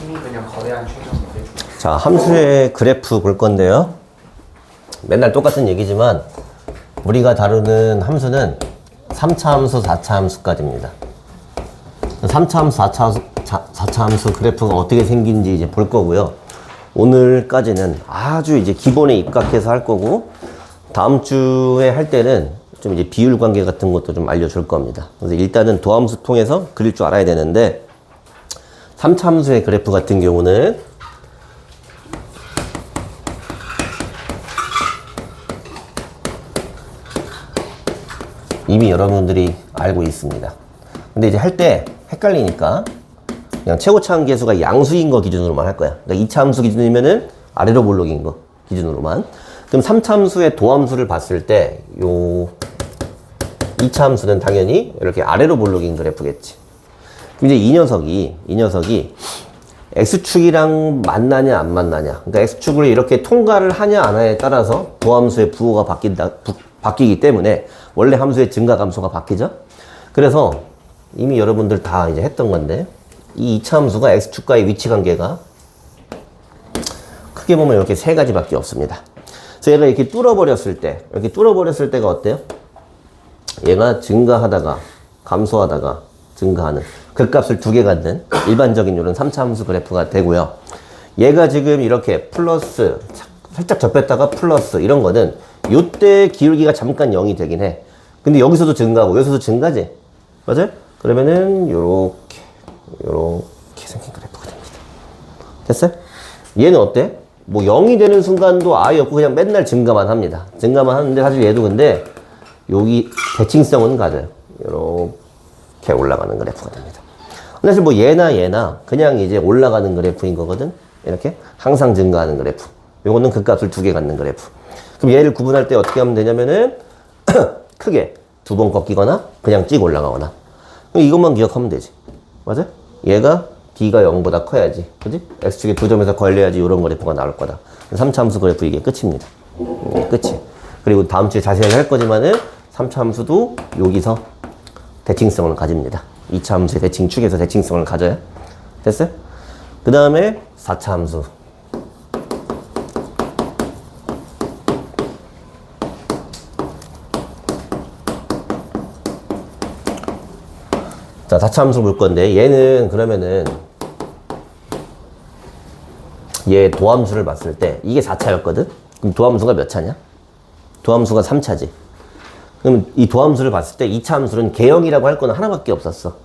힘이 그냥 거대한 충격을 해주고. 자, 함수의 그래프 볼 건데요. 맨날 똑같은 얘기지만 우리가 다루는 함수는 3차 함수, 4차 함수까지입니다. 3차 함수, 4차 함수 그래프가 어떻게 생긴지 이제 볼 거고요. 오늘까지는 아주 이제 기본에 입각해서 할 거고, 다음 주에 할 때는 좀 이제 비율 관계 같은 것도 좀 알려줄 겁니다. 그래서 일단은 도함수 통해서 그릴 줄 알아야 되는데, 3차 함수의 그래프 같은 경우는 이미 여러분들이 알고 있습니다. 근데 이제 할 때 헷갈리니까 그냥 최고차 함계수가 양수인 거 기준으로만 할 거야. 그러니까 2차 함수 기준이면은 아래로 볼록인 거 기준으로만. 그럼 3차 함수의 도함수를 봤을 때 요 2차 함수는 당연히 이렇게 아래로 볼록인 그래프겠지. 그럼 이제 이 녀석이 x축이랑 만나냐 안 만나냐. 그러니까 x축을 이렇게 통과를 하냐 안 하냐에 따라서 도함수의 부호가 바뀌기 때문에 원래 함수의 증가 감소가 바뀌죠. 그래서 이미 여러분들 다 이제 했던 건데, 이 2차 함수가 x축과의 위치 관계가 크게 보면 이렇게 세 가지밖에 없습니다. 그래서 얘가 이렇게 뚫어버렸을 때가 어때요? 얘가 증가하다가 감소하다가 증가하는 극값을 두 개 갖는 일반적인 이런 3차 함수 그래프가 되고요. 얘가 지금 이렇게 플러스 살짝 접혔다가 플러스 이런 거는 요때 기울기가 잠깐 0이 되긴 해. 근데 여기서도 증가하고 여기서도 증가지? 맞아요? 그러면은 요렇게 생긴 그래프가 됩니다. 됐어요? 얘는 어때? 뭐 0이 되는 순간도 아예 없고 그냥 맨날 증가만 합니다. 증가만 하는데 사실 얘도 근데 여기 대칭성은 가져요. 요렇게 올라가는 그래프가 됩니다. 사실 뭐 얘나 그냥 이제 올라가는 그래프인 거거든. 이렇게 항상 증가하는 그래프. 요거는 극값을 두 개 갖는 그래프. 그럼 얘를 구분할 때 어떻게 하면 되냐면은 크게 두 번 꺾이거나 그냥 찍어 올라가거나. 그럼 이것만 기억하면 되지. 맞아? 얘가 d가 0보다 커야지. 그지? x축의 두 점에서 걸려야지 이런 그래프가 나올 거다. 3차 함수 그래프 이게 끝입니다. 끝이. 그리고 다음 주에 자세히 할 거지만은 3차 함수도 여기서 대칭성을 가집니다. 2차 함수의 대칭축에서 대칭성을 가져요. 됐어요? 그 다음에 4차 함수. 자, 4차 함수 볼 건데, 얘는 그러면은 얘 도함수를 봤을 때 이게 4차였거든? 그럼 도함수가 몇 차냐? 도함수가 3차지. 그럼 이 도함수를 봤을 때 2차 함수는 개형이라고 할 거는 하나밖에 없었어.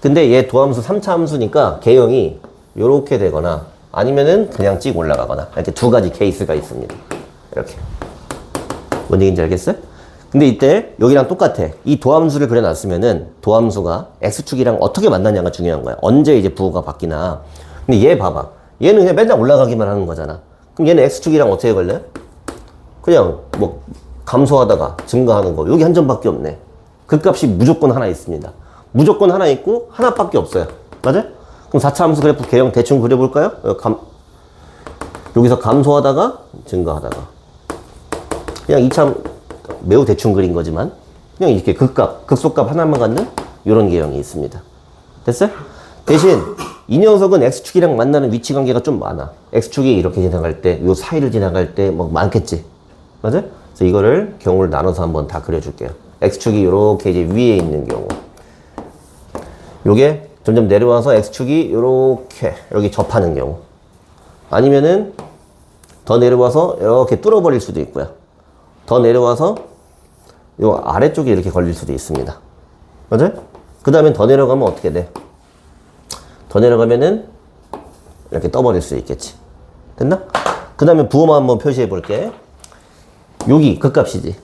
근데 얘 도함수 3차 함수니까 개형이 요렇게 되거나 아니면은 그냥 찍 올라가거나 이렇게 두 가지 케이스가 있습니다. 이렇게. 뭔 얘기인지 알겠어요? 근데 이때 여기랑 똑같아. 이 도함수를 그려놨으면은 도함수가 x축이랑 어떻게 만나냐가 중요한 거야. 언제 이제 부호가 바뀌나. 근데 얘 봐봐. 얘는 그냥 맨날 올라가기만 하는 거잖아. 그럼 얘는 x축이랑 어떻게 걸려요? 그냥 뭐 감소하다가 증가하는 거. 여기 한 점밖에 없네. 극값이 무조건 하나 있습니다. 무조건 하나 있고 하나밖에 없어요. 맞아요? 그럼 4차 함수 그래프 개형 대충 그려볼까요? 여기서 감소하다가 증가하다가. 그냥 2차 매우 대충 그린 거지만 그냥 이렇게 극소값 하나만 갖는 이런 개형이 있습니다. 됐어요? 대신 이 녀석은 x축이랑 만나는 위치 관계가 좀 많아. x축이 이렇게 지나갈 때, 요 사이를 지나갈 때 뭐 많겠지. 맞아요? 그래서 이거를 경우를 나눠서 한번 다 그려줄게요. x축이 이렇게 이제 위에 있는 경우, 요게 점점 내려와서 x축이 이렇게 여기 접하는 경우, 아니면은 더 내려와서 이렇게 뚫어버릴 수도 있고요. 더 내려와서 요 아래쪽에 이렇게 걸릴 수도 있습니다. 맞아요? 그 다음에 더 내려가면 어떻게 돼? 더 내려가면은 이렇게 떠버릴 수 있겠지. 됐나? 그 다음에 부호만 한번 표시해 볼게. 여기 극값이지.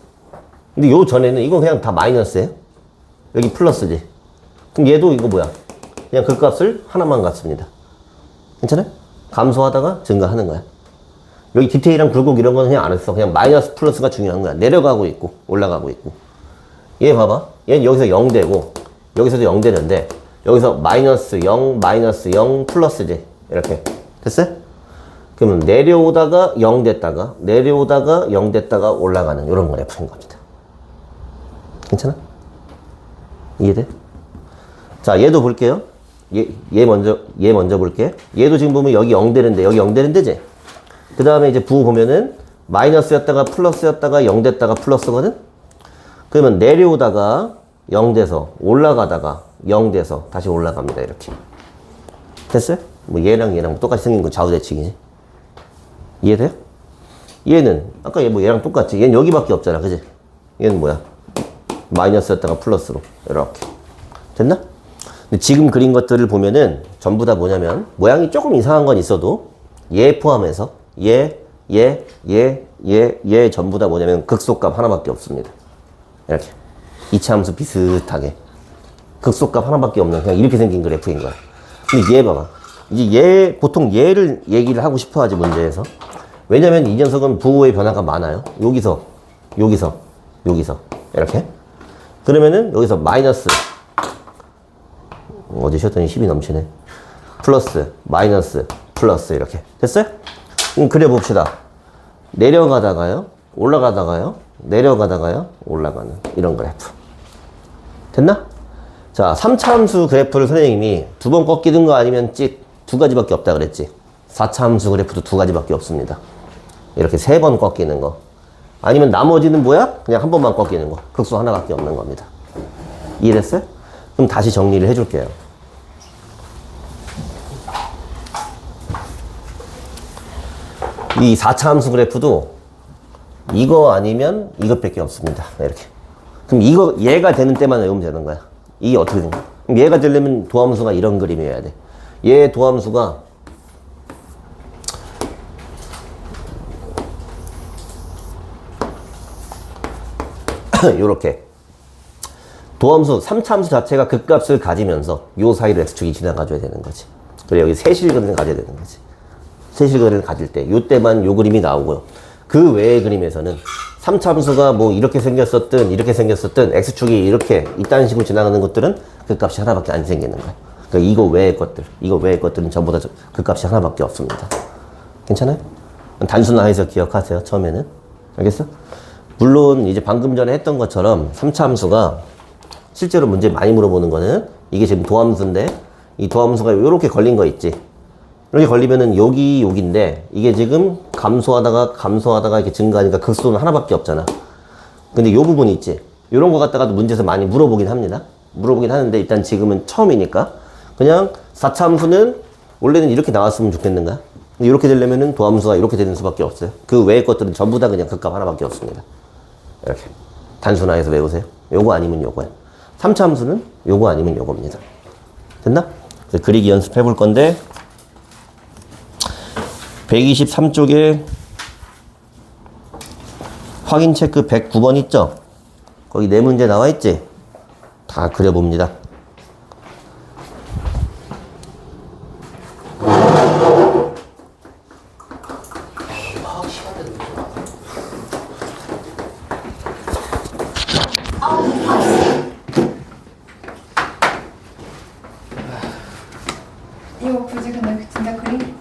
근데 요 전에는 이건 그냥 다 마이너스예요. 여기 플러스지. 그럼 얘도 이거 뭐야? 그냥 극값을 하나만 갖습니다. 괜찮아요? 감소하다가 증가하는 거야. 여기 디테일한 굴곡 이런 거는 그냥 안 했어. 그냥 마이너스 플러스가 중요한 거야. 내려가고 있고 올라가고 있고. 얘 봐봐. 얘는 여기서 0 되고 여기서도 0 되는데 여기서 마이너스 0 플러스지. 이렇게. 됐어요? 그러면 내려오다가 0 됐다가 내려오다가 0 됐다가 올라가는 이런 그래프인 겁니다. 괜찮아? 이해돼? 자, 얘도 볼게요. 얘 먼저 볼게. 얘도 지금 보면 여기 0 되는데, 여기 0 되는데지? 그 다음에 이제 부 보면은 마이너스였다가 플러스였다가 0 됐다가 플러스거든? 그러면 내려오다가 0 돼서 올라가다가 0 돼서 다시 올라갑니다. 이렇게. 됐어요? 뭐 얘랑 똑같이 생긴 건 좌우대칭이지. 이해돼요? 얘는 아까 얘랑 똑같지. 얘는 여기밖에 없잖아. 그지? 얘는 뭐야? 마이너스였다가 플러스로 이렇게. 됐나? 근데 지금 그린 것들을 보면은 전부 다 뭐냐면 모양이 조금 이상한 건 있어도 얘 포함해서 얘 전부 다 뭐냐면 극소값 하나밖에 없습니다. 이렇게 이차함수 비슷하게 극소값 하나밖에 없는 그냥 이렇게 생긴 그래프인 거야. 근데 얘 봐봐. 이제 얘 보통 얘를 얘기를 하고 싶어 하지 문제에서. 왜냐면 이 녀석은 부호의 변화가 많아요. 여기서 이렇게. 그러면은 여기서 마이너스 어제 쉬었더니 10이 넘치네. 플러스 마이너스 플러스 이렇게 됐어요? 그려봅시다. 내려가다가요 올라가다가요 내려가다가요 올라가는 이런 그래프. 됐나? 자, 3차 함수 그래프를 선생님이 2번 꺾이는 거 아니면 찍 2가지밖에 없다 그랬지. 4차 함수 그래프도 2가지밖에 없습니다. 이렇게 3번 꺾이는 거 아니면 나머지는 뭐야? 그냥 한 번만 꺾이는 거. 극수 하나밖에 없는 겁니다. 이해됐어요? 그럼 다시 정리를 해줄게요. 이 4차 함수 그래프도 이거 아니면 이것밖에 없습니다. 이렇게. 그럼 얘가 되는 때만 외우면 되는 거야. 이게 어떻게 된 거야? 그럼 얘가 되려면 도함수가 이런 그림이어야 돼. 얘 도함수가 요렇게. 도함수, 3차 함수 자체가 극값을 가지면서 요 사이로 x축이 지나가줘야 되는 거지. 그래, 여기 세실근을 가져야 되는 거지. 세실근을 가질 때, 요때만 요 그림이 나오고요. 그 외의 그림에서는 3차 함수가 뭐 이렇게 생겼었든 x축이 이렇게 이딴 식으로 지나가는 것들은 극값이 하나밖에 안 생기는 거야. 그러니까 이거 외의 것들은 전부 다 극값이 하나밖에 없습니다. 괜찮아요? 단순화해서 기억하세요, 처음에는. 알겠어? 물론 이제 방금 전에 했던 것처럼 3차 함수가 실제로 문제 많이 물어보는 거는 이게 지금 도함수인데 이 도함수가 이렇게 걸린 거 있지. 이렇게 걸리면은 여기인데 이게 지금 감소하다가 이렇게 증가하니까 극소는 하나밖에 없잖아. 근데 요 부분 있지. 요런 거 갖다가도 문제에서 많이 물어보긴 합니다. 물어보긴 하는데 일단 지금은 처음이니까 그냥 4차 함수는 원래는 이렇게 나왔으면 좋겠는가? 근데 이렇게 되려면은 도함수가 이렇게 되는 수밖에 없어요. 그 외의 것들은 전부 다 그냥 극값 하나밖에 없습니다. 이렇게 단순화해서 외우세요. 요거 아니면 요거야. 3차 함수는 요거 아니면 요겁니다. 됐나? 그래서 그리기 연습해 볼 건데 123쪽에 확인 체크 109번 있죠? 거기 네 문제 나와 있지? 다 그려봅니다. 화학 시간대도 좀 이거 굳이 근데 진짜 그림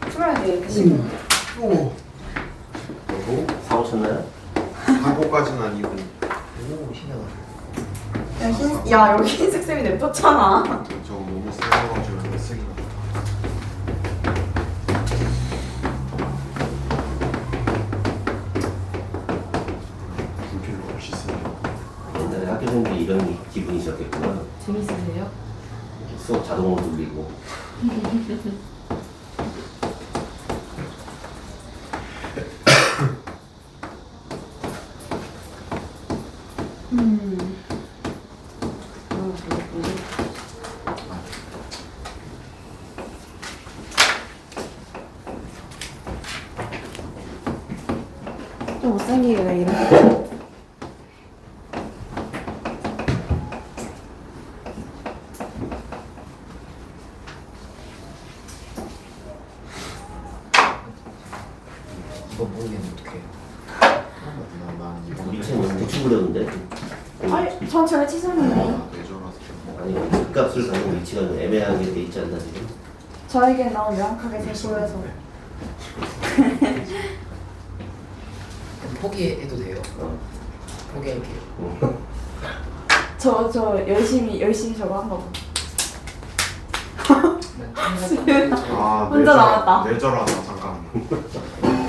풀어야 돼 이렇게 지금. 사고 쳤나요? 한국까지는 아니고 오, 신기하다. 야 여기 흰색 쌤이 냅뒀잖아. 저거 너무 세가지고 쓰기 불필요 없이 쓰는 옛날에 학교 생활 이런 기분이 있었겠구나. 재밌으세요? 수업 자동으로 돌리고. 좀 못생기게 왜 이래? 이거 모르겠는데 어떡해. 난 이거 우리 책 너무 대충 그렸는데? 아니 전 제가 치셨는데 내줘라서 아니, 극값을 가진 위치가 좀 애매하게 돼 있지 않나 지금? 저에게 너무 명확하게 잘 보여서. 포기해도 돼요. 포기할게요. 저 열심히 저거 한 거 봐. 아, 혼자 남았다. 뇌절하다 잠깐.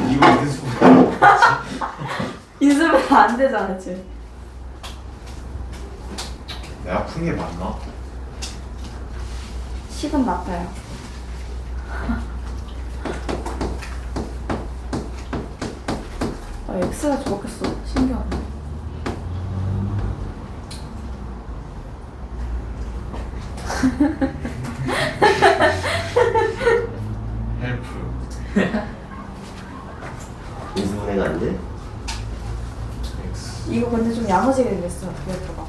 이거 인수분. 인수분 안 되잖아 지금. 내가 푼 게 맞나? 10은 맞아요. 아, X가 저렇게 써. 신기하네. 헬프. 인수분해가 안 돼? X. 이거 근데 좀 야무지게 됐어. 그래프가.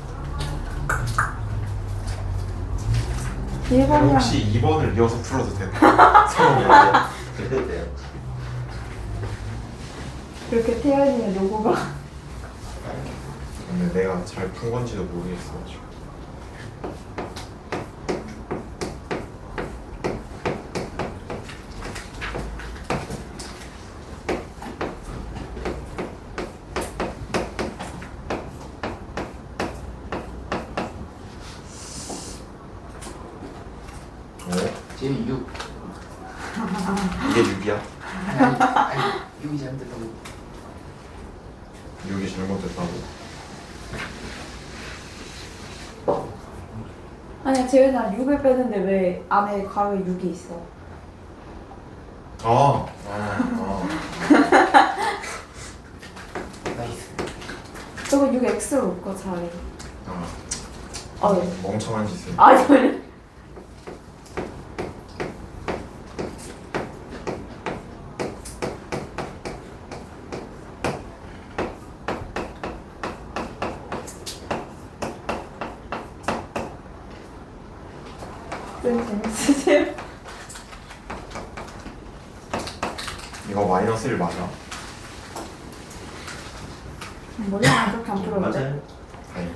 1번이랑 혹시 2번을 이어서 풀어도 되나? 서로 그래도 돼요. 그렇게 태연이의 로고가 근데 내가 잘 푼 건지도 모르겠어가지고. 제 6. 이게 6이야? 아니 6이 잘못됐다고. 6이 잘못됐다고? 아니야 재현아 6을 빼는데 왜 안에 가로에 6이 있어? 나이스. 저거 6X로 묶어 차라리. 네. 멍청한 짓을. 아니 재밌으세요? 이거 마이너스 1 맞아? 머리가 그렇게 안 풀었는데? 맞아요. 아니.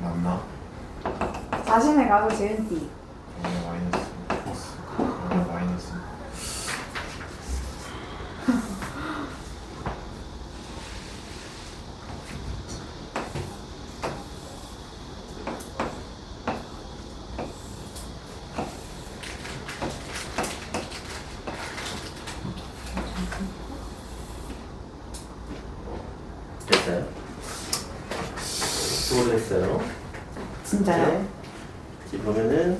맞나? 자신의 가로 재은 띠. 마이너스 플러스. 마이너스. 됐어요? 수고를 했어요. 진짜요? 지금 보면은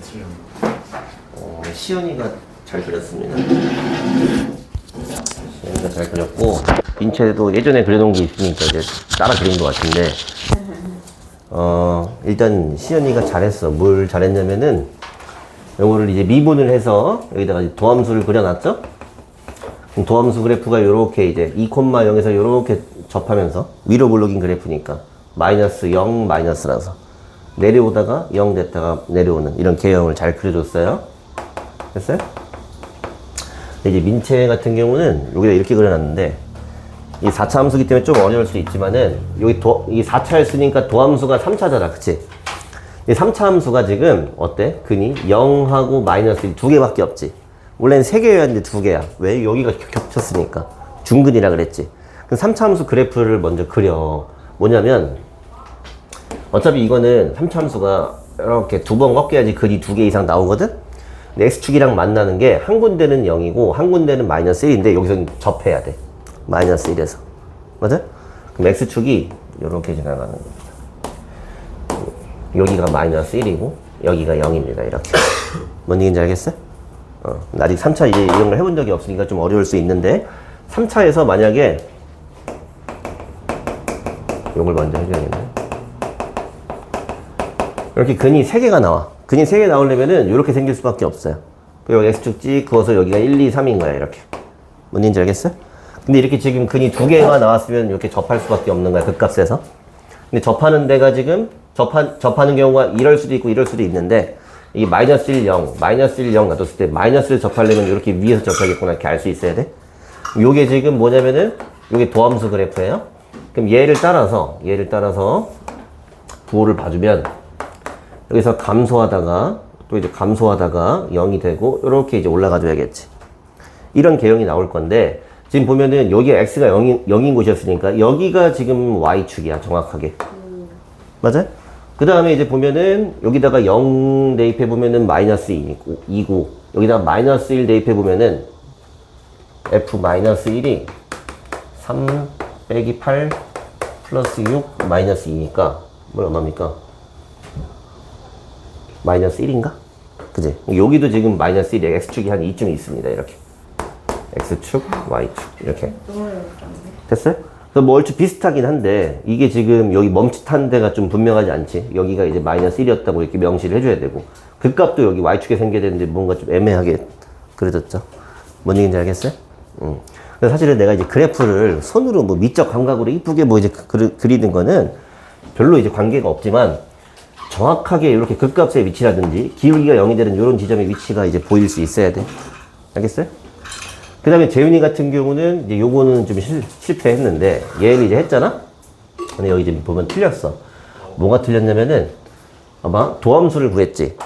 시연이가 잘 그렸습니다. 시연이가 잘 그렸고 민채도 예전에 그려놓은 게 있으니까 이제 따라 그린 것 같은데 일단 시연이가 잘했어. 뭘 잘했냐면은 요거를 이제 미분을 해서 여기다가 이제 도함수를 그려놨죠? 그럼 도함수 그래프가 요렇게 이제 2,0에서 요렇게 접하면서 위로 블록인 그래프니까 마이너스 0 마이너스라서 내려오다가 0 됐다가 내려오는 이런 개형을 잘 그려줬어요. 됐어요? 이제 민채 같은 경우는 여기다 이렇게 그려놨는데 이 4차 함수기 때문에 좀 어려울 수 있지만은 여기 이 4차였으니까 도함수가 3차잖아. 그치? 이 3차 함수가 지금 어때? 근이 0하고 마이너스 1 두 개밖에 없지. 원래는 3개여야 하는데 2개야. 왜? 여기가 겹쳤으니까. 중근이라 그랬지. 그럼 3차 함수 그래프를 먼저 그려. 뭐냐면 어차피 이거는 3차 함수가 이렇게 두 번 꺾여야지 근이 2개 이상 나오거든? 근데 x축이랑 만나는 게 한 군데는 0이고 한 군데는 마이너스 1인데 여기서 접해야 돼. 마이너스 1에서. 맞아? 그럼 x축이 이렇게 지나가는 겁니다. 여기가 마이너스 1이고 여기가 0입니다. 이렇게. 뭔 얘기인지 알겠어? 아직 3차 이제 이런 걸 해본 적이 없으니까 좀 어려울 수 있는데 3차에서 만약에 이걸 먼저 해줘야겠네. 이렇게 근이 3개가 나와. 근이 3개 나오려면은 이렇게 생길 수밖에 없어요. 여기 x축 찍 그어서 여기가 1, 2, 3인 거야. 이렇게. 뭔 얘기인지 알겠어? 근데 이렇게 지금 근이 2개가 나왔으면 이렇게 접할 수밖에 없는 거야. 극값에서. 근데 접하는 데가 지금 접하는 경우가 이럴 수도 있고 이럴 수도 있는데 이게 마이너스 1, 0, 마이너스 1, 0 놔뒀을 때 마이너스를 접하려면 이렇게 위에서 접하겠구나 이렇게 알 수 있어야 돼. 요게 지금 뭐냐면은 요게 도함수 그래프예요. 그럼 얘를 따라서 부호를 봐주면 여기서 감소하다가 또 이제 감소하다가 0이 되고 이렇게 이제 올라가줘야겠지. 이런 개형이 나올 건데 지금 보면은 여기가 x가 0인 곳이었으니까 여기가 지금 y축이야 정확하게. 맞아요? 그 다음에 이제 보면은 여기다가 0 대입해 보면은 마이너스 2고 여기다가 마이너스 1 대입해 보면은 f 마이너스 1이 3 빼기 8 플러스 6 마이너스 2니까 뭘 얼마입니까? 마이너스 1인가? 그지? 여기도 지금 마이너스 1에 x축이 한 2쯤 있습니다. 이렇게 x축, y축 이렇게 너무 어렵네. 됐어요? 그래서 뭐 얼추 비슷하긴 한데 이게 지금 여기 멈칫한 데가 좀 분명하지 않지. 여기가 이제 마이너스 1이었다고 이렇게 명시를 해줘야 되고 그 값도 여기 y축에 생겨야 되는데 뭔가 좀 애매하게 그려졌죠. 뭔 얘기인지 알겠어요? 그래서 사실은 내가 이제 그래프를 손으로 뭐 미적 감각으로 이쁘게 뭐 이제 그리는 거는 별로 이제 관계가 없지만 정확하게 이렇게 극값의 위치라든지 기울기가 0이 되는 이런 지점의 위치가 이제 보일 수 있어야 돼. 알겠어요? 그 다음에 재윤이 같은 경우는 이제 요거는 좀 실패했는데 얘를 이제 했잖아? 근데 여기 지금 보면 틀렸어. 뭐가 틀렸냐면은 아마 도함수를 구했지.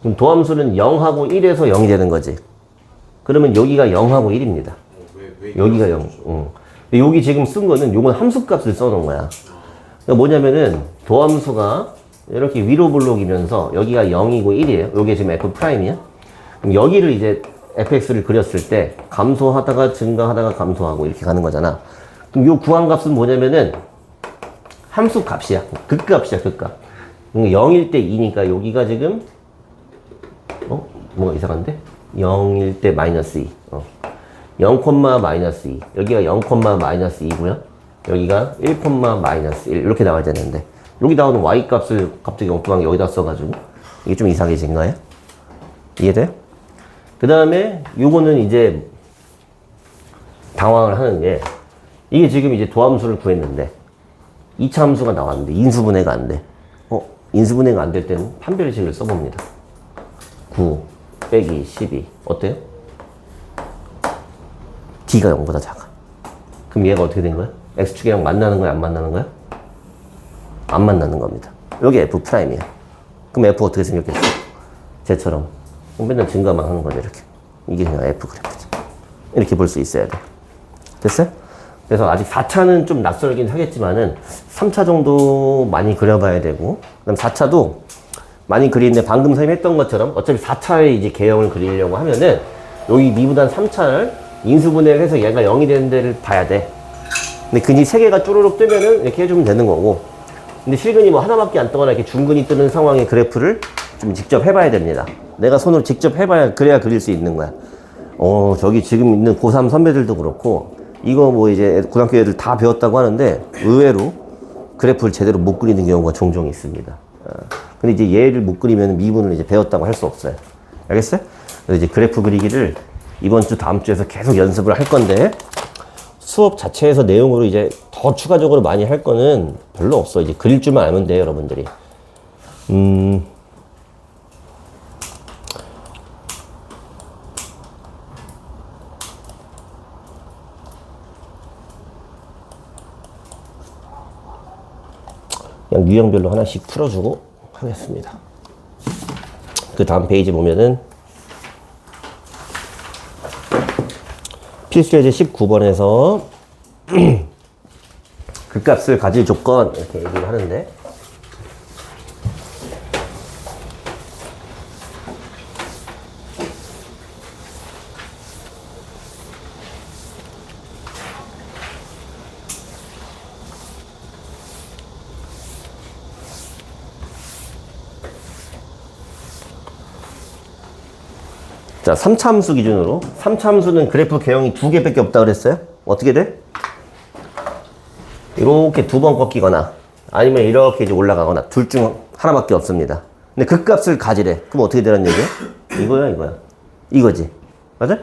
그럼 도함수는 0하고 1에서 0이 되는 거지. 그러면 여기가 0하고 1입니다. 여기가 0. 근데 여기 지금 쓴 거는 요건 함수값을 써놓은 거야. 그러니까 뭐냐면은 도함수가 이렇게 위로 블록이면서 여기가 0이고 1이에요. 여기 지금 F'이야. 그럼 여기를 이제 fx를 그렸을 때 감소하다가 증가하다가 감소하고 이렇게 가는 거잖아. 그럼 요 구한 값은 뭐냐면은 함수 값이야. 극값이야, 극값. 0일 때 2니까 여기가 지금 뭐가 이상한데? 0일 때 마이너스 2. 0, 마이너스 2. 여기가 0, 마이너스 2고요. 여기가 1, 마이너스 1. 이렇게 나와야 되는데 여기 나오는 y 값을 갑자기 엉뚱하게 여기다 써가지고 이게 좀 이상해진 거예요. 이해돼요? 그 다음에 요거는 이제 당황을 하는 게 이게 지금 이제 도함수를 구했는데 2차 함수가 나왔는데 인수분해가 안 돼. 인수분해가 안 될 때는 판별식을 써봅니다. 9 빼기 12 어때요? d가 0보다 작아. 그럼 얘가 어떻게 된 거야? x축이랑 만나는 거야? 안 만나는 거야? 안 만나는 겁니다. 여기 F'이야. 그럼 F 어떻게 생겼겠어? 쟤처럼 맨날 증가만 하는 거죠. 이렇게. 이게 그냥 F 그래프지. 이렇게 볼 수 있어야 돼. 됐어요? 그래서 아직 4차는 좀 낯설긴 하겠지만은 3차 정도 많이 그려봐야 되고 그다음 4차도 많이 그리는데 방금 선생님 했던 것처럼 어차피 4차의 이제 개형을 그리려고 하면은 여기 미분한 3차를 인수분해를 해서 얘가 0이 되는 데를 봐야 돼. 근데 근이 3개가 쪼르륵 뜨면은 이렇게 해주면 되는 거고 근데 실근이 뭐 하나밖에 안 뜨거나 이렇게 중근이 뜨는 상황의 그래프를 좀 직접 해봐야 됩니다. 내가 손으로 직접 해봐야 그래야 그릴 수 있는 거야. 저기 지금 있는 고3 선배들도 그렇고 이거 뭐 이제 고등학교 애들 다 배웠다고 하는데 의외로 그래프를 제대로 못 그리는 경우가 종종 있습니다. 근데 이제 얘를 못 그리면 미분을 이제 배웠다고 할 수 없어요. 알겠어요? 그래서 이제 그래프 그리기를 이번 주 다음 주에서 계속 연습을 할 건데 수업 자체에서 내용으로 이제 더 추가적으로 많이 할 거는 별로 없어. 이제 그릴 줄만 알면 돼요, 여러분들이. 그냥 유형별로 하나씩 풀어주고 하겠습니다. 그 다음 페이지 보면은 필수예제 19번에서 그 값을 가질 조건 이렇게 얘기를 하는데 자, 3차 함수 기준으로 3차 함수는 그래프 개형이 2개밖에 없다 그랬어요? 어떻게 돼? 이렇게 2번 꺾이거나 아니면 이렇게 이제 올라가거나 둘 중 하나밖에 없습니다. 근데 그 값을 가지래. 그럼 어떻게 되란 얘기야? 이거야, 이거야. 이거지. 맞아?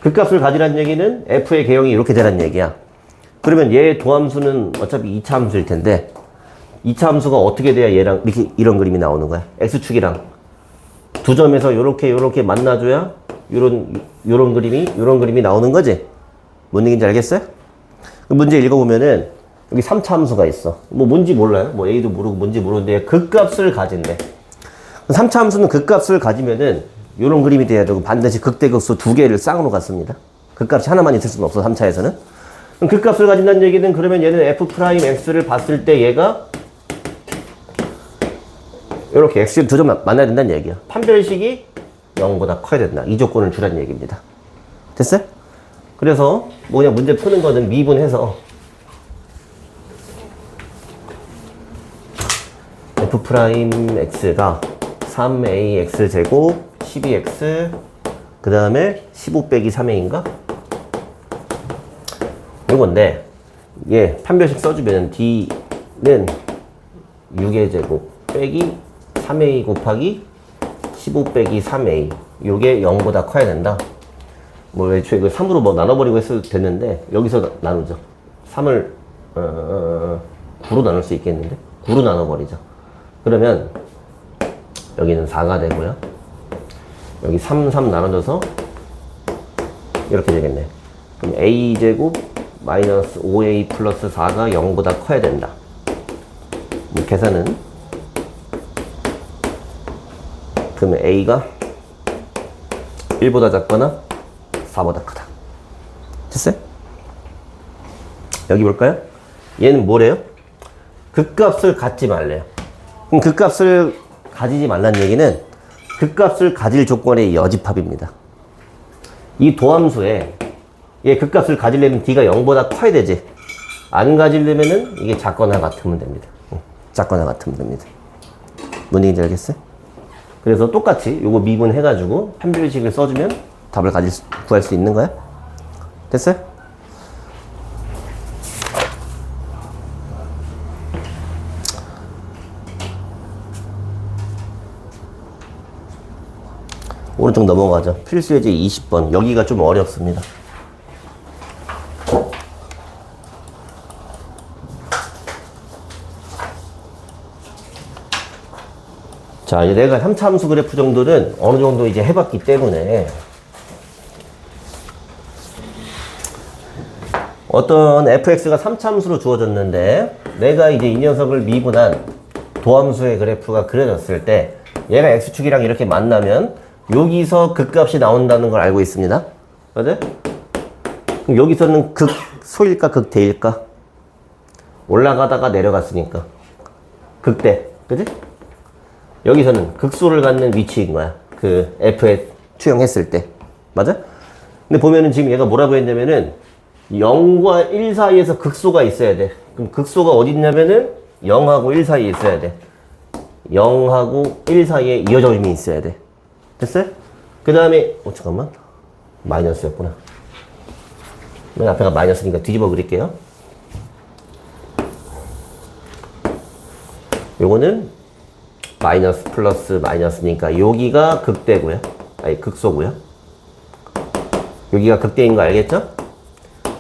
그 값을 가지란 얘기는 f의 개형이 이렇게 되란 얘기야. 그러면 얘의 도함수는 어차피 2차 함수일 텐데 2차 함수가 어떻게 돼야 얘랑 이렇게 이런 그림이 나오는 거야? x축이랑 두 점에서 요렇게 만나줘야 요런 그림이 나오는 거지? 뭔 얘기인지 알겠어요? 문제 읽어보면은 여기 3차 함수가 있어. 뭐 뭔지 몰라요. 뭐 A도 모르고 뭔지 모르는데 그 값을 가진대. 3차 함수는 그 값을 가지면은 요런 그림이 돼야 되고 반드시 극대극소 2개를 쌍으로 갖습니다. 그 값이 하나만 있을 수는 없어, 3차에서는. 그럼 그 값을 가진다는 얘기는 그러면 얘는 F'X를 봤을 때 얘가 이렇게 x 두 점 만나야 된다는 얘기야. 판별식이 0보다 커야 된다. 이 조건을 주라는 얘기입니다. 됐어요? 그래서 뭐냐, 문제 푸는 거는 미분해서 f'x가 3ax 제곱 12x 그 다음에 15 빼기 3a인가? 이건데 얘 판별식 써주면 d는 6의 제곱 빼기 3a 곱하기 15 빼기 3a 요게 0보다 커야 된다. 뭐 애초에 이거 3으로 뭐 나눠버리고 했어도 됐는데 여기서 나누죠. 3을 9로 나눌 수 있겠는데 9로 나눠버리죠. 그러면 여기는 4가 되고요. 여기 3 나눠져서 이렇게 되겠네. 그럼 a제곱 마이너스 5a 플러스 4가 0보다 커야 된다. 이 계산은 그러면 a가 1보다 작거나 4보다 크다. 됐어요? 여기 볼까요? 얘는 뭐래요? 극값을 갖지 말래요. 그럼 극값을 가지지 말라는 얘기는 극값을 가질 조건의 여집합입니다. 이 도함수에 얘 극값을 가지려면 d가 0보다 커야 되지. 안 가지려면은 이게 작거나 같으면 됩니다. 작거나 같으면 됩니다. 뭔 얘기인지 알겠어요? 그래서 똑같이 요거 미분해가지고 판별식을 써주면 답을 구할 수 있는 거야? 됐어요? 오른쪽 넘어가죠. 필수예제 20번. 여기가 좀 어렵습니다. 자, 이제 내가 3차 함수 그래프 정도는 어느 정도 이제 해봤기 때문에 어떤 fx가 3차 함수로 주어졌는데 내가 이제 이 녀석을 미분한 도함수의 그래프가 그려졌을 때 얘가 x축이랑 이렇게 만나면 여기서 극값이 나온다는 걸 알고 있습니다. 맞아요? 그럼 여기서는 극소일까 극대일까? 올라가다가 내려갔으니까 극대, 그지? 여기서는 극소를 갖는 위치인 거야. 그 f에 투영했을 때. 맞아? 근데 보면은 지금 얘가 뭐라고 했냐면은 0과 1 사이에서 극소가 있어야 돼. 그럼 극소가 어디 있냐면은 0하고 1 사이에 있어야 돼. 0하고 1 사이에 이 점이 있어야 돼. 됐어요? 그 다음에 잠깐만. 마이너스였구나. 맨 앞에가 마이너스니까 뒤집어 그릴게요. 요거는 마이너스 플러스 마이너스니까 여기가 극대고요. 아니 극소고요. 여기가 극대인 거 알겠죠?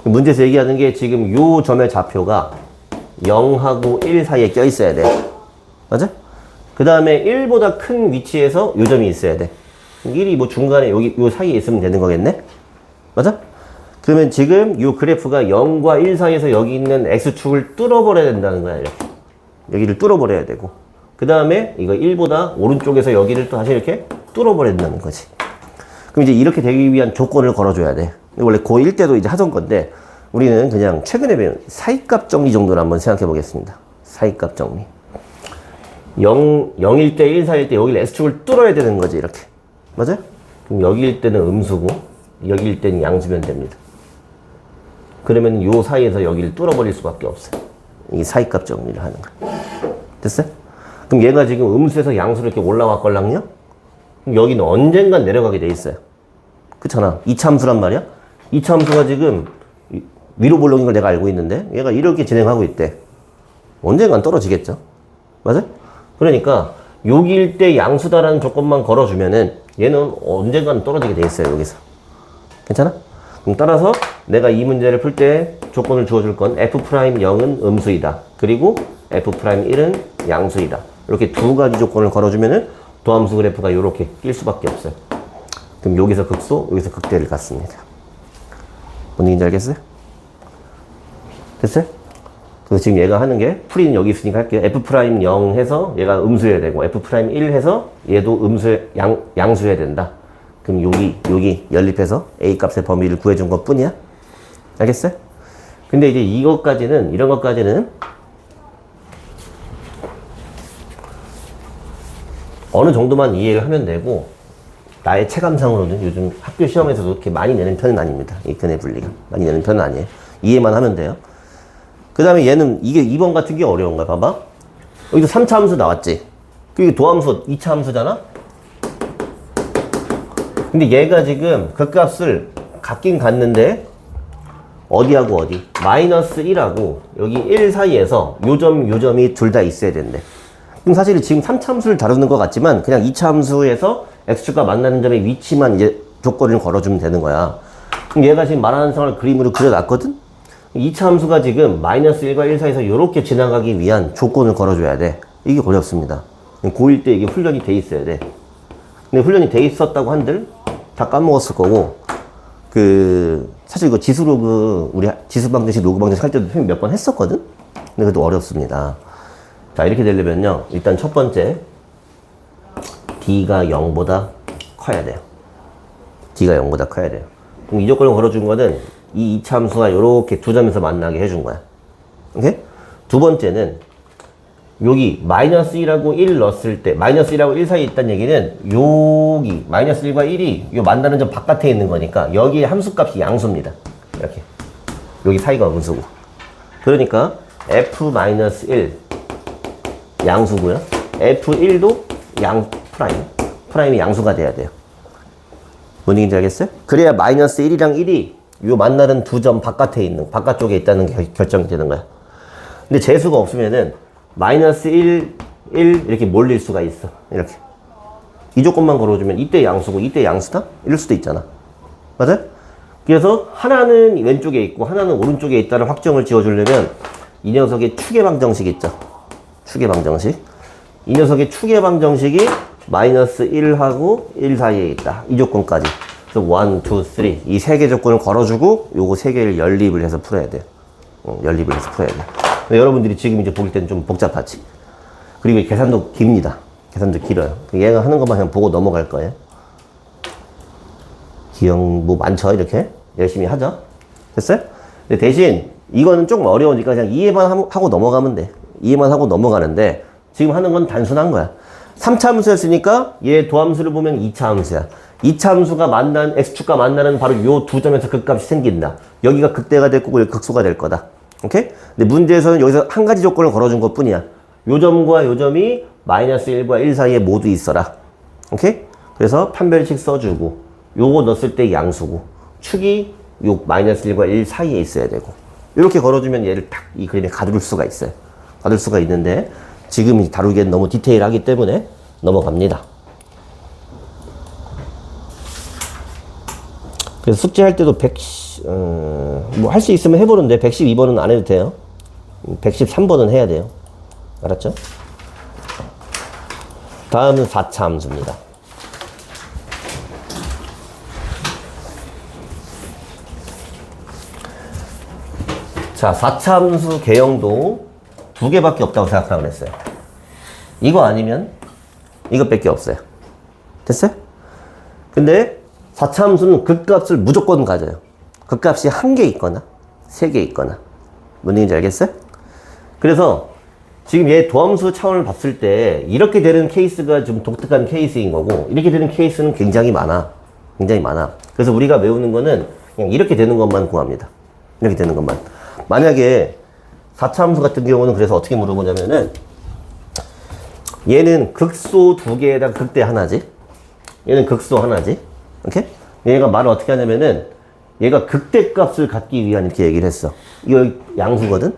문제에서 얘기하는 게 지금 요 점의 좌표가 0하고 1 사이에 껴 있어야 돼. 맞아? 그 다음에 1보다 큰 위치에서 요 점이 있어야 돼. 1이 뭐 중간에 여기 요 사이에 있으면 되는 거겠네? 맞아? 그러면 지금 요 그래프가 0과 1 사이에서 여기 있는 x축을 뚫어버려야 된다는 거야. 이렇게. 여기를 뚫어버려야 되고. 그 다음에 이거 1보다 오른쪽에서 여기를 또 다시 이렇게 뚫어버려야 된다는 거지. 그럼 이제 이렇게 되기 위한 조건을 걸어줘야 돼. 원래 고1 때도 이제 하던 건데 우리는 그냥 최근에 배운 사이값 정리 정도를 한번 생각해 보겠습니다. 사이값 정리. 0일 때 1 사이일 때 여기를 x축을 뚫어야 되는 거지 이렇게. 맞아요? 그럼 여기일 때는 음수고 여기일 때는 양수면 됩니다. 그러면 요 사이에서 여기를 뚫어버릴 수밖에 없어요. 이 사이값 정리를 하는 거야. 됐어요? 그럼 얘가 지금 음수에서 양수로 이렇게 올라왔걸랑요? 그럼 여기는 언젠간 내려가게 돼 있어요. 그렇잖아. 2차 함수란 말이야? 2차 함수가 지금 위로 볼록인 걸 내가 알고 있는데 얘가 이렇게 진행하고 있대. 언젠간 떨어지겠죠? 맞아? 그러니까 여기일 때 양수다라는 조건만 걸어주면은 얘는 언젠간 떨어지게 돼 있어요. 여기서. 괜찮아? 그럼 따라서 내가 이 문제를 풀 때 조건을 주어줄 건 F'0은 음수이다. 그리고 F'1은 양수이다. 이렇게 두 가지 조건을 걸어주면은 도함수 그래프가 이렇게 낄 수밖에 없어요. 그럼 여기서 극소, 여기서 극대를 갖습니다. 뭔 얘기인지 알겠어요? 됐어요? 그래서 지금 얘가 하는 게 풀이는 여기 있으니까 할게요. F'0 해서 얘가 음수해야 되고 F'1 해서 얘도 양수해야 된다. 그럼 여기 연립해서 A 값의 범위를 구해준 것 뿐이야. 알겠어요? 근데 이제 이런 것까지는 어느 정도만 이해를 하면 되고, 나의 체감상으로는 요즘 학교 시험에서도 그렇게 많이 내는 편은 아닙니다. 이 근의 분리가. 많이 내는 편은 아니에요. 이해만 하면 돼요. 그 다음에 얘는, 이게 2번 같은 게 어려운 거야. 봐봐. 여기도 3차 함수 나왔지? 그게 도함수 2차 함수잖아? 근데 얘가 지금 그 값을 갖긴 갔는데, 어디하고 어디? 마이너스 1하고 여기 1 사이에서 요점이 둘 다 있어야 된대. 그럼 사실 지금 3차 함수를 다루는 것 같지만 그냥 2차 함수에서 x축과 만나는 점의 위치만 이제 조건을 걸어주면 되는 거야. 그럼 얘가 지금 말하는 상황을 그림으로 그려놨거든? 2차 함수가 지금 마이너스 1과 1 사이에서 이렇게 지나가기 위한 조건을 걸어줘야 돼. 이게 어렵습니다. 고1 때 이게 훈련이 돼 있어야 돼. 근데 훈련이 돼 있었다고 한들 다 까먹었을 거고, 사실 이거 지수로그, 우리 지수방정식, 로그방정식 할 때도 선생님 몇 번 했었거든? 근데 그래도 어렵습니다. 자, 이렇게 되려면요. 일단 첫 번째, D가 0보다 커야 돼요. D가 0보다 커야 돼요. 그럼 이 조건을 걸어준 거는 이 2차 함수가 이렇게 두 점에서 만나게 해준 거야. 오케이? 두 번째는, 여기 마이너스 1하고 1 넣었을 때, 마이너스 1하고 1 사이에 있다는 얘기는 여기 마이너스 1과 1이 요 만나는 점 바깥에 있는 거니까 여기에 함수값이 양수입니다. 이렇게. 여기 사이가 음수고. 그러니까 f-1 양수고요. f1도 프라임이 양수가 돼야 돼요. 뭔 얘기인지 알겠어요? 그래야 마이너스 1이랑 1이 요 만나는 두 점 바깥쪽에 있다는 게 결정이 되는 거야. 근데 재수가 없으면은 마이너스 1, 1 이렇게 몰릴 수가 있어. 이렇게. 이 조건만 걸어주면 이때 양수고 이때 양수다? 이럴 수도 있잖아. 맞아요? 그래서 하나는 왼쪽에 있고 하나는 오른쪽에 있다는 확정을 지어주려면 이 녀석의 추계방정식 있죠. 추계방정식. 이 녀석의 추계방정식이 마이너스 1하고 1 사이에 있다. 이 조건까지. 그래서 1, 2, 3 이 세 개 조건을 걸어주고 요거 세 개를 연립을 해서 풀어야 돼요. 연립을 해서 풀어야 돼요. 여러분들이 지금 이제 보길 때는 좀 복잡하지. 그리고 계산도 깁니다. 계산도 길어요. 얘가 하는 것만 그냥 보고 넘어갈 거예요. 기억 뭐 많죠? 이렇게 열심히 하죠. 됐어요? 근데 대신 이거는 조금 어려우니까 그냥 이해만 하고 넘어가면 돼. 이해만 하고 넘어가는데 지금 하는 건 단순한 거야. 3차 함수였으니까 얘 도함수를 보면 2차 함수야. 2차 함수가 x축과 만나는 바로 요 두 점에서 극값이 생긴다. 여기가 극대가 될 거고 여기 극소가 될 거다. 오케이? 근데 문제에서는 여기서 한 가지 조건을 걸어준 것 뿐이야. 요 점과 요 점이 마이너스 1과 1 사이에 모두 있어라. 오케이? 그래서 판별식 써주고, 요거 넣었을 때 양수고, 축이 요 마이너스 1과 1 사이에 있어야 되고, 이렇게 걸어주면 얘를 딱 이 그림에 가둘 수가 있어요. 가둘 수가 있는데, 지금 다루기엔 너무 디테일하기 때문에 넘어갑니다. 그래서 숙제할 때도 뭐 할 수 있으면 해보는데 112번은 안 해도 돼요. 113번은 해야 돼요. 알았죠? 다음은 4차 함수입니다. 자, 4차 함수 개형도 두 개밖에 없다고 생각하라고 그랬어요. 이거 아니면 이것밖에 없어요. 됐어요? 근데 4차 함수는 극값을 무조건 가져요. 극값이 한 개 있거나 세 개 있거나. 뭔 얘기인지 알겠어요? 그래서 지금 얘 도함수 차원을 봤을 때 이렇게 되는 케이스가 좀 독특한 케이스인 거고, 이렇게 되는 케이스는 굉장히 많아. 굉장히 많아. 그래서 우리가 외우는 거는 그냥 이렇게 되는 것만 구합니다. 이렇게 되는 것만. 만약에 4차 함수 같은 경우는 그래서 어떻게 물어보냐면은, 얘는 극소 두 개에다가 극대 하나지. 얘는 극소 하나지. 오케이? 얘가 말을 어떻게 하냐면은, 얘가 극대값을 갖기 위한 이렇게 얘기를 했어. 이거 양수거든?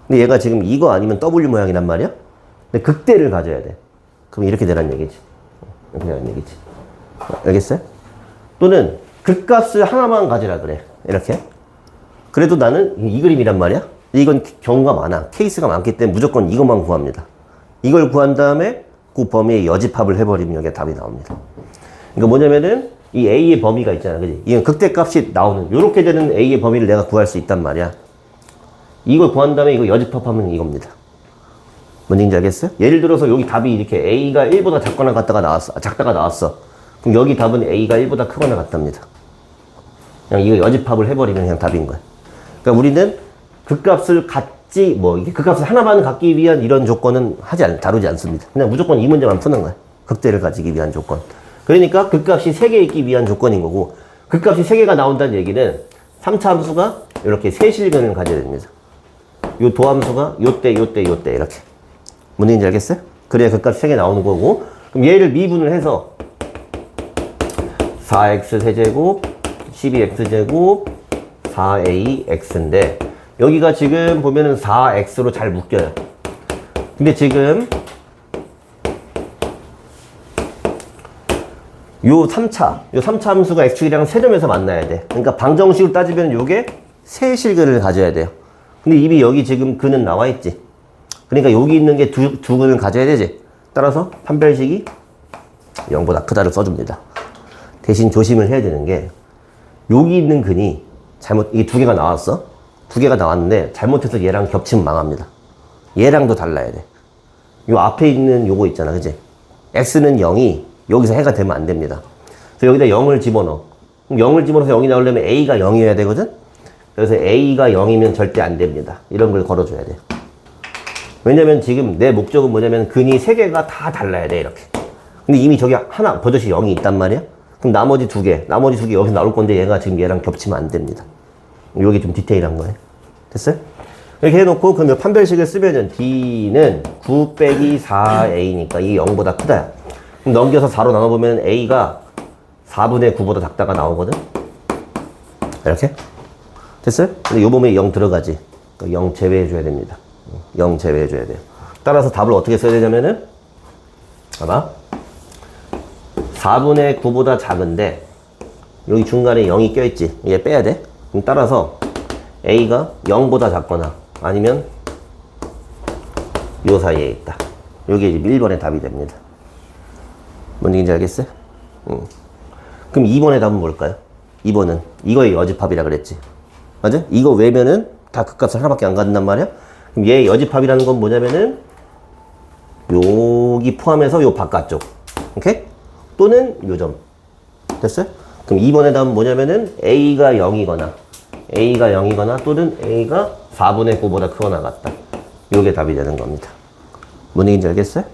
근데 얘가 지금 이거 아니면 W 모양이란 말이야? 근데 극대를 가져야 돼. 그럼 이렇게 되란 얘기지. 이렇게 되란 얘기지. 알겠어요? 또는 극값을 하나만 가지라 그래. 이렇게. 그래도 나는 이 그림이란 말이야? 이건 경우가 많아. 케이스가 많기 때문에 무조건 이것만 구합니다. 이걸 구한 다음에 그 범위의 여집합을 해버리면 여기에 답이 나옵니다. 그러니까 뭐냐면은 이 A의 범위가 있잖아. 그지? 이건 극대값이 나오는, 요렇게 되는 A의 범위를 내가 구할 수 있단 말이야. 이걸 구한 다음에 이거 여집합하면 이겁니다. 뭔 얘기인지 알겠어요? 예를 들어서 여기 답이 이렇게 A가 1보다 작거나 작다가 나왔어. 그럼 여기 답은 A가 1보다 크거나 같답니다. 그냥 이거 여집합을 해버리면 그냥 답인 거야. 그러니까 우리는 극값을 이게 극값을 하나만 갖기 위한 이런 조건은 다루지 않습니다. 그냥 무조건 이 문제만 푸는 거야. 극대를 가지기 위한 조건. 그러니까 극값이 3개 있기 위한 조건인 거고, 극값이 3개가 나온다는 얘기는 3차 함수가 이렇게 세실근을 가져야 됩니다. 요 도함수가 요때 이렇게. 뭔 얘기인지 알겠어요? 그래야 극값이 3개 나오는 거고, 그럼 얘를 미분을 해서 4x 세제곱 12x제곱 4ax인데 여기가 지금 보면은 4x로 잘 묶여요. 근데 지금 요 3차 함수가 x축이랑 세점에서 만나야 돼. 그러니까 방정식으로 따지면 요게 세실근을 가져야 돼요. 근데 이미 여기 지금 근은 나와 있지. 그러니까 여기 있는 게 두 근을 가져야 되지. 따라서 판별식이 0보다 크다를 써줍니다. 대신 조심을 해야 되는 게 여기 있는 근이 이게 2개가 나왔어. 2개가 나왔는데 잘못해서 얘랑 겹치면 망합니다. 얘랑도 달라야 돼. 요 앞에 있는 요거 있잖아, 그치? x는 0이 여기서 해가 되면 안 됩니다. 그래서 여기다 0을 집어넣어. 그럼 0을 집어넣어서 0이 나오려면 a가 0이어야 되거든? 그래서 a가 0이면 절대 안 됩니다. 이런 걸 걸어줘야 돼. 왜냐면 지금 내 목적은 뭐냐면 근이 3개가 다 달라야 돼, 이렇게. 근데 이미 저기 하나, 버젓이 0이 있단 말이야? 그럼 나머지 2개 여기서 나올 건데 얘가 지금 얘랑 겹치면 안 됩니다. 여기 좀 디테일한 거예요. 됐어요? 이렇게 해놓고 그러면 판별식을 쓰면은 D는 9 빼기 4A니까 이게 0보다 크다. 그럼 넘겨서 4로 나눠보면 A가 4분의 9보다 작다가 나오거든? 이렇게? 됐어요? 근데 요 부분에 0 들어가지. 그러니까 0 제외해줘야 됩니다. 0 제외해줘야 돼요. 따라서 답을 어떻게 써야 되냐면은, 봐봐. 4분의 9보다 작은데, 여기 중간에 0이 껴있지. 얘 빼야 돼. 그럼 따라서 A가 0보다 작거나 아니면 요 사이에 있다. 요게 이제 1번의 답이 됩니다. 뭔 얘기인지 알겠어요? 그럼 2번의 답은 뭘까요? 2번은 이거의 여집합이라 그랬지. 맞아? 이거 외면은 다 극값을 하나밖에 안 갖는단 말이야? 그럼 얘의 여집합이라는 건 뭐냐면은 여기 포함해서 요 바깥쪽. 오케이? 또는 요 점. 됐어요? 그럼 2번의 답은 뭐냐면은 A가 0이거나 또는 A가 4분의 9보다 크거나 같다. 요게 답이 되는 겁니다. 뭔 얘기인지 알겠어요?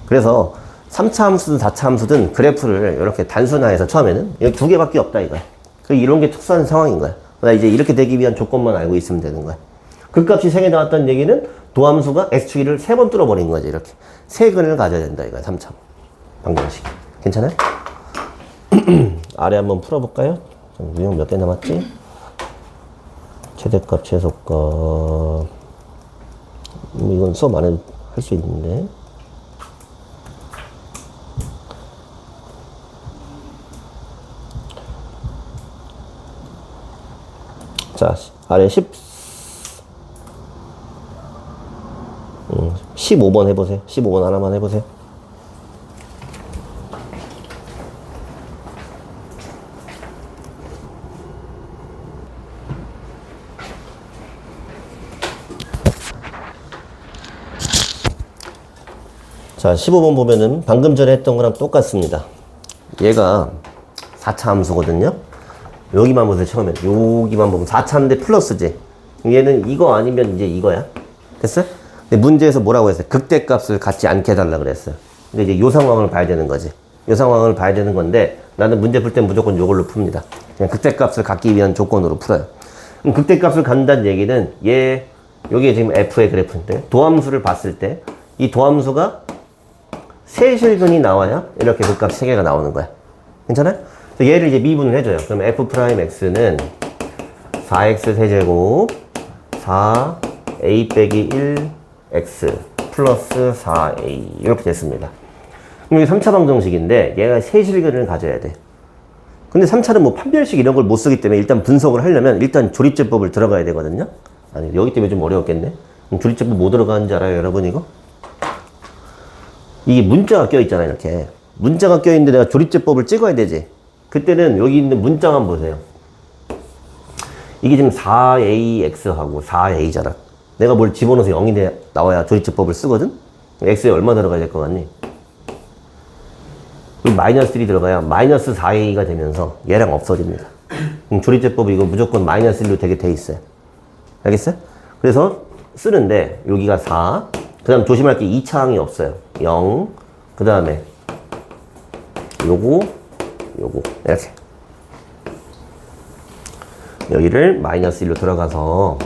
그래서 3차 함수든 4차 함수든 그래프를 이렇게 단순화해서 처음에는 여기 2개밖에 없다 이거야. 이런 게 특수한 상황인 거야. 이제 이렇게 되기 위한 조건만 알고 있으면 되는 거야. 극값이 3개 나왔다는 얘기는 도함수가 x축을 3번 뚫어버린 거지. 이렇게 3근을 가져야 된다 이거야. 3차 방정식. 괜찮아요? 아래 한번 풀어볼까요? 유형 몇 개 남았지? 최대값, 최소값. 이건 수업 안 해도 할 수 있는데. 자, 아래 15번 해보세요. 15번 하나만 해보세요. 자, 15번 보면은 방금 전에 했던 거랑 똑같습니다. 얘가 4차 함수거든요. 여기만 보세요, 처음에. 여기만 보면 4차인데 플러스지. 얘는 이거 아니면 이제 이거야. 됐어요? 근데 문제에서 뭐라고 했어요? 극대값을 갖지 않게 해달라 그랬어요. 근데 이제 요 상황을 봐야 되는 거지. 요 상황을 봐야 되는 건데, 나는 문제 풀 땐 무조건 요걸로 풉니다. 그냥 극대값을 갖기 위한 조건으로 풀어요. 그럼 극대값을 갖는다는 얘기는 여기에 지금 F의 그래프인데, 도함수를 봤을 때, 이 도함수가 세실근이 나와야 이렇게 극값 3개가 나오는 거야. 괜찮아요? 그래서 얘를 이제 미분을 해줘요. 그럼 F'X는 4x 세제곱 4a 빼기 1x 플러스 4a 이렇게 됐습니다. 그럼 이게 3차 방정식인데 얘가 세실근을 가져야 돼. 근데 3차는 뭐 판별식 이런 걸 못 쓰기 때문에 일단 분석을 하려면 일단 조립제법을 들어가야 되거든요. 아니 여기 때문에 좀 어려웠겠네. 그럼 조립제법 뭐 들어가는지 알아요 여러분 이거? 이게 문자가 껴있잖아요 이렇게. 문자가 껴있는데 내가 조립제법을 찍어야 되지. 그때는 여기 있는 문자만 보세요. 이게 지금 4ax하고 4a잖아. 내가 뭘 집어넣어서 0이 나와야 조립제법을 쓰거든? x에 얼마 들어가야 될 것 같니? 마이너스 1이 들어가야 마이너스 4a가 되면서 얘랑 없어집니다. 그럼 조립제법이 이거 무조건 마이너스 1로 되게 돼 있어요. 알겠어요? 그래서 쓰는데 여기가 4, 그 다음 조심할 게 2차항이 없어요. 0, 그 다음에 요거 이렇게 여기를 마이너스 1로 들어가서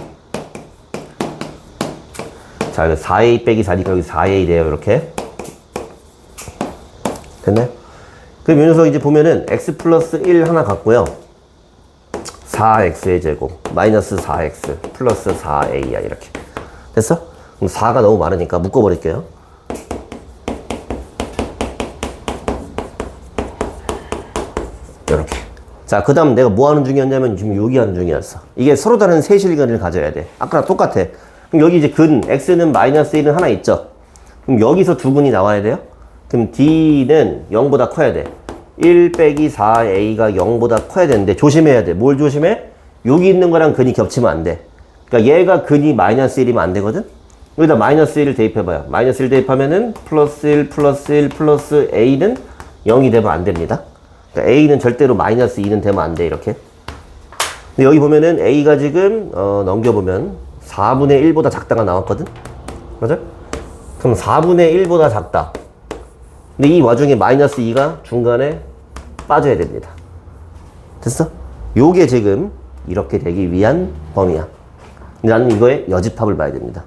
자, 4a 빼기 4니까 여기 4a 돼요. 이렇게 됐네? 그럼 이 녀석 이제 보면은 x 플러스 1 하나 갖고요. 4x의 제곱 마이너스 4x 플러스 4a야. 이렇게 됐어? 그럼 4가 너무 많으니까 묶어버릴게요. 이렇게. 자, 그 다음 내가 뭐 하는 중이었냐면 지금 여기 하는 중이었어. 이게 서로 다른 세실근을 가져야 돼. 아까랑 똑같아. 그럼 여기 이제 근 x는 마이너스 1은 하나 있죠. 그럼 여기서 두 근이 나와야 돼요. 그럼 d는 0보다 커야 돼. 1 빼기 4a가 0보다 커야 되는데 조심해야 돼. 뭘 조심해? 여기 있는 거랑 근이 겹치면 안 돼. 그러니까 얘가 근이 마이너스 1이면 안 되거든. 여기다 마이너스 1을 대입해봐요. 마이너스 1 대입하면은 플러스 1 플러스 1 플러스 a는 0이 되면 안 됩니다. 그러니까 a는 절대로 마이너스 2는 되면 안 돼. 이렇게. 근데 여기 보면은 a가 지금 넘겨보면 4분의 1보다 작다가 나왔거든. 맞아? 그럼 4분의 1보다 작다. 근데 이 와중에 마이너스 2가 중간에 빠져야 됩니다. 됐어? 요게 지금 이렇게 되기 위한 범위야. 근데 나는 이거의 여집합을 봐야 됩니다.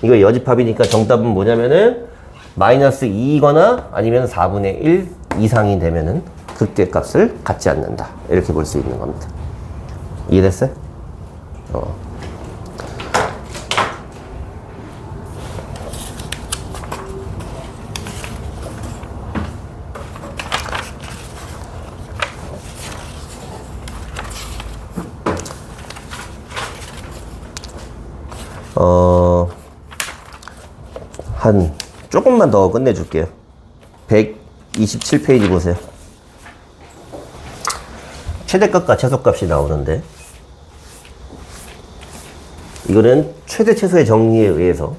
이거의 여집합이니까 정답은 뭐냐면은 마이너스 2이거나 아니면 4분의 1 이상이 되면은 극대값을 갖지 않는다. 이렇게 볼 수 있는 겁니다. 이해됐어요? 한 조금만 더 끝내줄게요. 127페이지 보세요. 최대값과 최소값이 나오는데 이거는 최대 최소의 정리에 의해서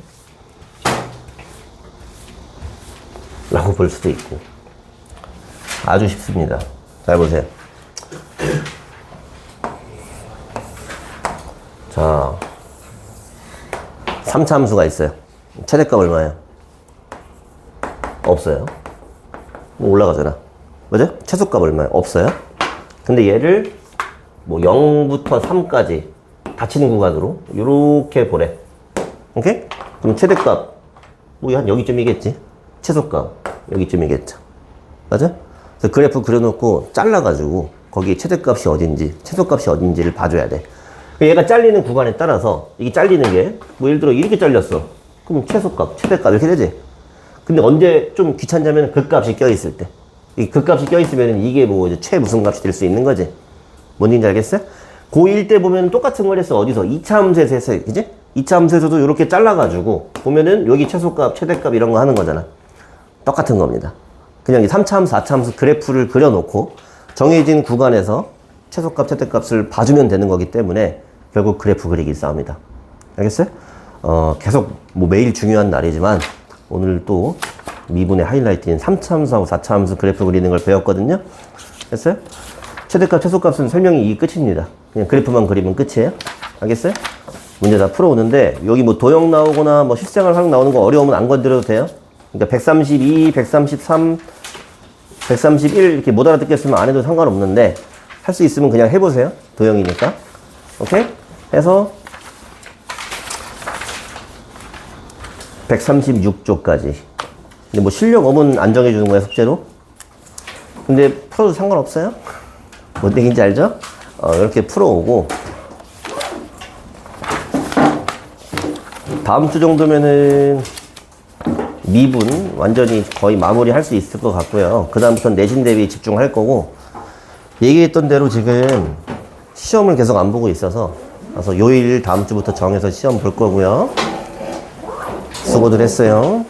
라고 볼 수도 있고 아주 쉽습니다. 잘 보세요. 자, 3차 함수가 있어요. 최대값 얼마예요? 없어요. 올라가잖아. 맞아? 최소값 얼마예요? 없어요. 근데 얘를 뭐 0부터 3까지 닫히는 구간으로 이렇게 보래. 오케이? 그럼 최대값 뭐 한 여기쯤이겠지. 최소값 여기쯤이겠죠. 맞아? 그래서 그래프 그려놓고 잘라가지고 거기 최대값이 어딘지 최소값이 어딘지를 봐줘야 돼. 얘가 잘리는 구간에 따라서 이게 잘리는 게 뭐 예를 들어 이렇게 잘렸어. 그럼 최소값, 최대값 이렇게 되지. 근데 언제 좀 귀찮냐면 극값이 껴있을 때. 이 극값이 껴있으면 이게 뭐 이제 최 무슨 값이 될 수 있는 거지. 뭔 얘기인지 알겠어요? 고1 때 보면 똑같은 걸 했어. 어디서? 2차 함수에서 했어요. 그지? 2차 함수에서도 이렇게 잘라가지고 보면은 여기 최소값, 최대값 이런 거 하는 거잖아. 똑같은 겁니다. 그냥 3차 함수, 4차 함수 그래프를 그려놓고 정해진 구간에서 최소값, 최대값을 봐주면 되는 거기 때문에 결국 그래프 그리기 싸움이다. 알겠어요? 계속 뭐 매일 중요한 날이지만 오늘 또 미분의 하이라이트인 3차 함수하고 4차 함수 그래프 그리는 걸 배웠거든요. 됐어요? 최대값, 최소값은 설명이 이게 끝입니다. 그냥 그래프만 그리면 끝이에요. 알겠어요? 문제 다 풀어오는데 여기 뭐 도형 나오거나 뭐 실생활 활용 나오는 거 어려우면 안 건드려도 돼요. 그러니까 132, 133, 131 이렇게 못 알아듣겠으면 안 해도 상관없는데 할 수 있으면 그냥 해보세요. 도형이니까. 오케이? 해서 136조까지. 근데 뭐 실력 업은 안 정해주는 거야, 숙제로. 근데 풀어도 상관없어요. 뭔 얘기인지 알죠? 이렇게 풀어오고 다음 주 정도면은 미분 완전히 거의 마무리 할 수 있을 것 같고요. 그 다음부터는 내신 대비 집중할 거고 얘기했던 대로 지금 시험을 계속 안 보고 있어서 그래서 요일 다음 주부터 정해서 시험 볼 거고요. 수고들 했어요.